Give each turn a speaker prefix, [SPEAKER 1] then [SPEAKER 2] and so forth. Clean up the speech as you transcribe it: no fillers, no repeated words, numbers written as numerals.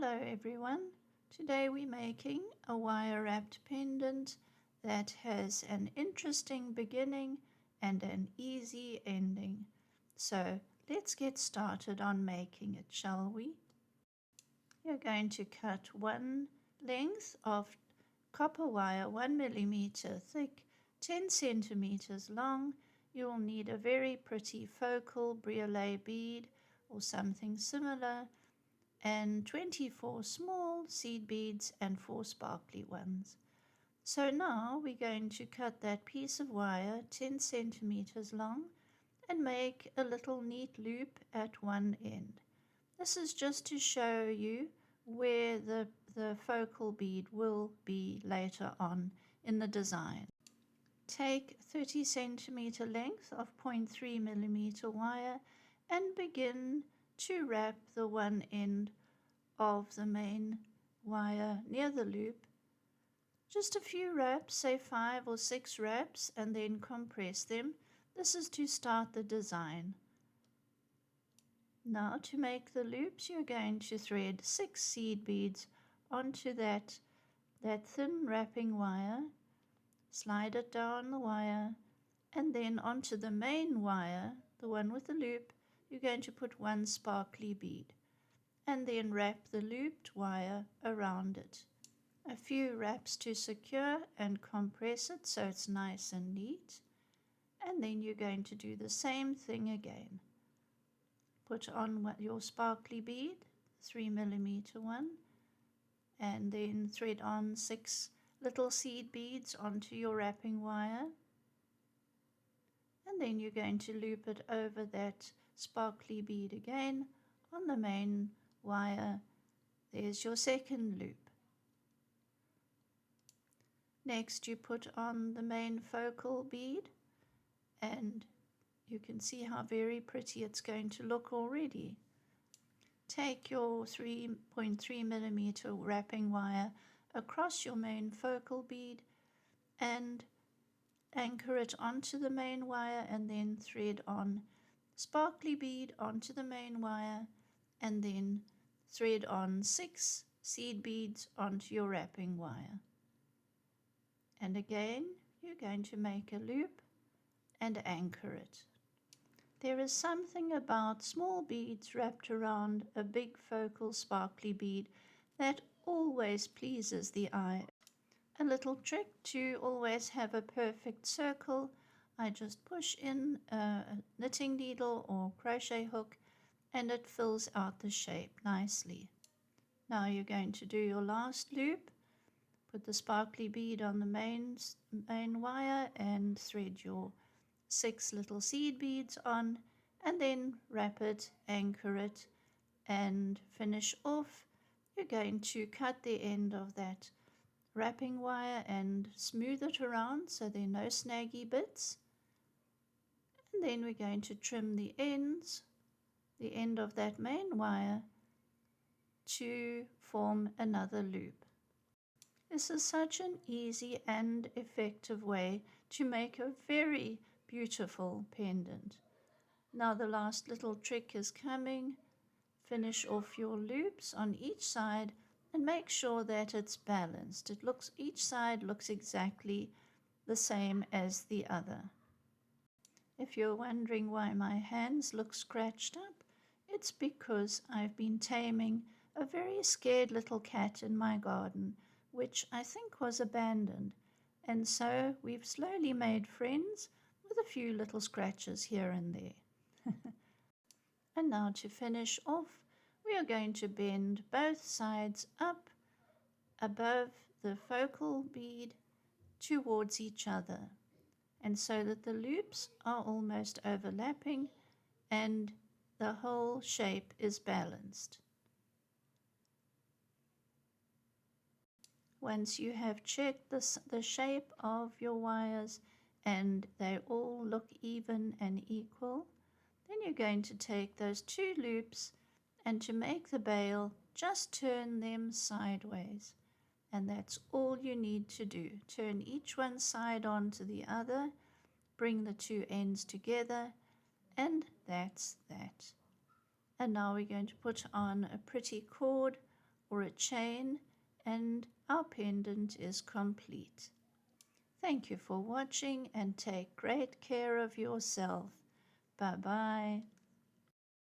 [SPEAKER 1] Hello everyone. Today we're making a wire wrapped pendant that has an interesting beginning and an easy ending. So let's get started on making it, shall we? You're going to cut one length of copper wire 1 millimeter thick, 10 centimeters long. You'll need a very pretty focal briolet bead or something similar, and 24 small seed beads and 4 sparkly ones. So now we're going to cut that piece of wire 10 centimeters long and make a little neat loop at one end. This is just to show you where the focal bead will be later on in the design. Take 30 centimeter length of 0.3 millimeter wire and begin to wrap the one end of the main wire near the loop. Just a few wraps, say 5 or 6 wraps, and then compress them. This is to start the design. Now to make the loops, you're going to thread 6 seed beads onto that thin wrapping wire, slide it down the wire, and then onto the main wire, the one with the loop, you're going to put 1 sparkly bead, and then wrap the looped wire around it. A few wraps to secure and compress it so it's nice and neat, and then you're going to do the same thing again. Put on your sparkly bead, 3 millimeter one, and then thread on 6 little seed beads onto your wrapping wire, and then you're going to loop it over that sparkly bead again on the main wire. There's your second loop. Next you put on the main focal bead, and you can see how very pretty it's going to look already. Take your 3.3 millimeter wrapping wire across your main focal bead and anchor it onto the main wire, and then thread on sparkly bead onto the main wire, and then thread on 6 seed beads onto your wrapping wire. And again you're going to make a loop and anchor it. There is something about small beads wrapped around a big focal sparkly bead that always pleases the eye. A little trick to always have a perfect circle: I just push in a knitting needle or crochet hook and it fills out the shape nicely. Now you're going to do your last loop. Put the sparkly bead on the main wire and thread your 6 little seed beads on, and then wrap it, anchor it, and finish off. You're going to cut the end of that wrapping wire and smooth it around so there are no snaggy bits. And then we're going to trim the ends, the end of that main wire, to form another loop. This is such an easy and effective way to make a very beautiful pendant. Now the last little trick is coming. Finish off your loops on each side and make sure that it's balanced. Each side looks exactly the same as the other. If you're wondering why my hands look scratched up, it's because I've been taming a very scared little cat in my garden, which I think was abandoned, and so we've slowly made friends with a few little scratches here and there. And now to finish off, we are going to bend both sides up above the focal bead towards each other, and so that the loops are almost overlapping and the whole shape is balanced. Once you have checked the shape of your wires and they all look even and equal, then you're going to take those 2 loops, and to make the bail, just turn them sideways. And that's all you need to do. Turn each one side onto the other, bring the 2 ends together, and that's that. And now we're going to put on a pretty cord or a chain, and our pendant is complete. Thank you for watching and take great care of yourself. Bye-bye.